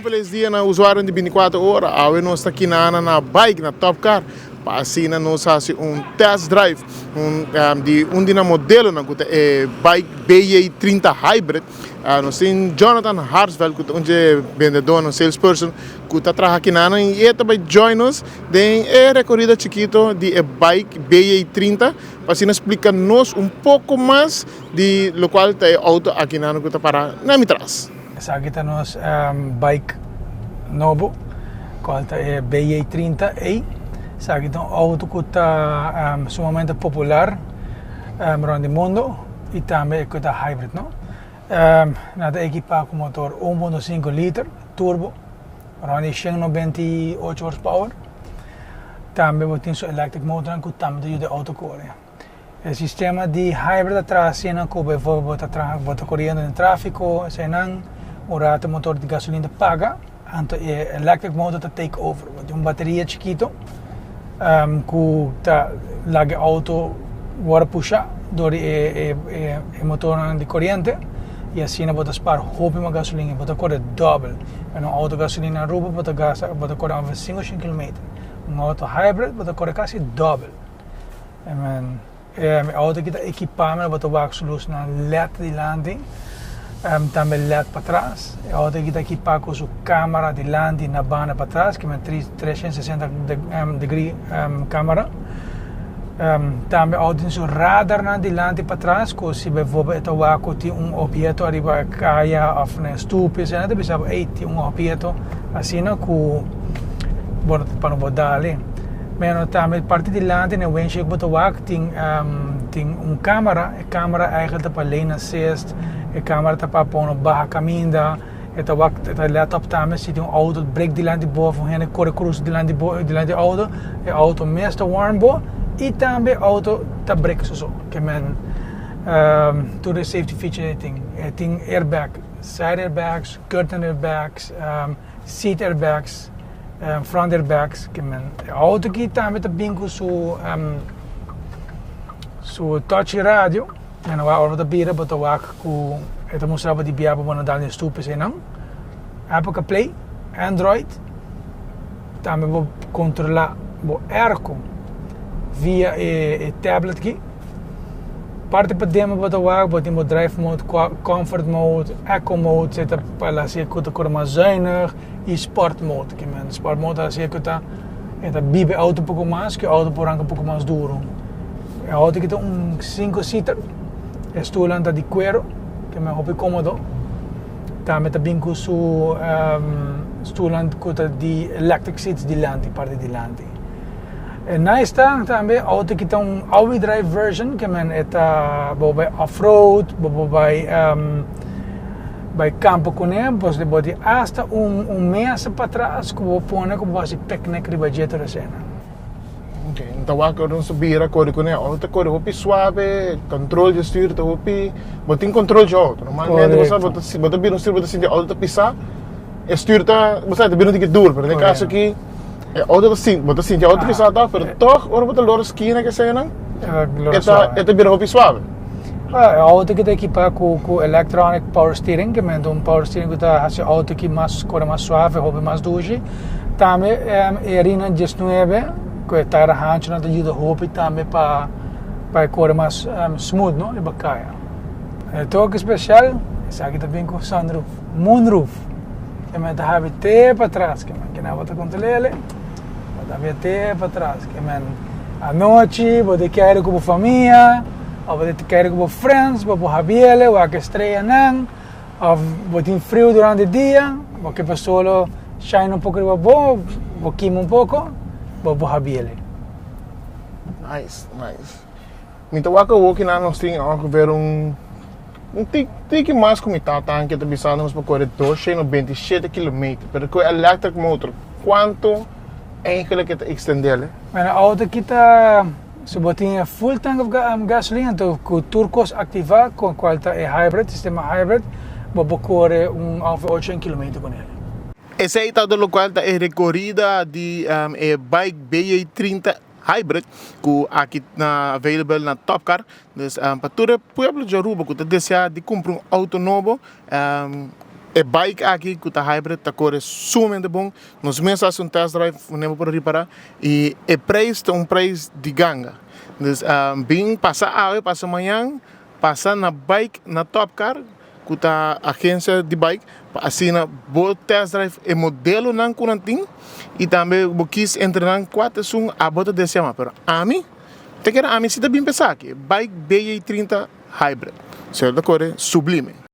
simples dia na usuário de 24 horas, ao nós está aqui na bike, na Top Car, para assim nós fazer test drive, de modelo na bike BJ30 Hybrid. Nós temos Jonathan Harsveld, que é vendedor, um salesperson, que está trabalhando aqui e ele também join us em recorrida chiquito de bike BJ30, para assim explicar-nos pouco mais de lo qual está auto aqui na que está para na mitras. Essa aqui está nos bike novo, qual é BJ30E. Essa aqui é auto que está sumamente popular no mundo e também que está hybrid, não? Nada equipado com motor 1.5 liter turbo, onde 198 horsepower. Também tem um electric motor que também ajuda a autocorrer. O sistema de hybrid atrás, que bota correndo no tráfego, o rato motor de gasolina paga, então o electric motor take over. Tem uma bateria chiquito que tá lá o auto vai puxar do motor de corrente. E assim bota spar roupa uma gasolina, bota correr double. Um auto gasolina roupa bota correr over 5 km. Um auto hybrid bota correr quase double. O auto que está equipado bota wax luz na LED dilante, também LED para trás. O auto que está equipado com sua câmera dilante na banda para trás, que é 360 degree câmera. Também o tem seu radar na dilante para trás, que se bijvoorbeeld tem objeto arriba caia of na stupe, se não bisa tem objeto assim que para não botar ali. Mas também parte dilante na windshield tem câmera, a câmera eigenlijk para lane assist, a câmera para pôr no barra caminho. Het laptop também se tem auto break dilante boa, van corre cruise dilante dilante auto, o auto meeste warm boa. E também o auto está break so que todo safety feature tem airbag, side airbags, curtain airbags, seat airbags, front airbags que o auto aqui também está bem com su touch radio, e não há hora de bira, mas o que это mostrava de biaba para dar em estupes e não, Apple CarPlay, Android, também vou controlar o airco via o tablet aqui. Parte para demo para o botamos drive mode, comfort mode, eco mode, zeta para assim que está mais zuinig e sport mode que sport mode assim que está bibe auto pouco mais que auto por um pouco mais duro. O auto que tem 5-seater, estulante de cuero que é muito cômodo. Também está bem com o estulante de electric seats dilante, parte dilante. E na está também auto que tem all-wheel drive version, que é bij off-road, bij campo com ele, você pode hasta mês para trás que vou pôr como você piquenique de budget da cena. Okay, então agora não subir a correr com ele, auto corre hopi suave, controle de stuur te hopi, botin controle de auto. Normalmente você bota bem no stuur, bota sentir auto pisar, e stuur tá, você tá bem no ticket duro, mas no caso aqui auto bota sentir auto pisar tá, mas toch, ora bota loro esquina que cena, é bem hopi suave. O auto que está equipado com electronic power steering, que é power steering que está fazendo auto que corre mais suave, hopi mais doce. Também é Rina 19 que está arranjando na ajuda roupa também para correr mais smooth, não? E bacana. O toque especial, esse aqui também com sunroof, moonroof. Que me dá até para trás, que não vou te controlar ele, vou dar até para trás, que à noite vou te querer com a família, ou vou te querer com friends, vou para ele, ou que estreia não, ou vou ter frio durante o dia, vou que para solo shine pouco de boa, vou queimar pouco. Ele. Nice. Então aqui o que nós temos ver tique mais como está tanque de bisão nos para correr 227 km, pero com electric motor, quanto eigenlijk het extendele? Mijn auto kita subotin full tank of gasolina, então com turcos ativar com qualidade hybrid, sistema hybrid, vou correr over 800 km com ele. Essa é a do qual é recorrida de bike BJ30 Hybrid, que aqui na available na Top Car. Então, para todo o povo de Aruba que deseja de comprar auto novo, é bike aqui que tá hybrid, tá cor é sumamente bom. Nós mesmos fazemos test drive, vamos para reparar e é preço um preço de ganga. Então, bem passar água, passa amanhã, passar na bike, na Top Car, que tá agência de bike, assim na boa test drive é modelo não curantim e também vou quis entrar em quatro são a bota de cima, pero a mim te quero a mim se tá bem pensar aqui, bike BA30 hybrid, certo? Da cor é sublime.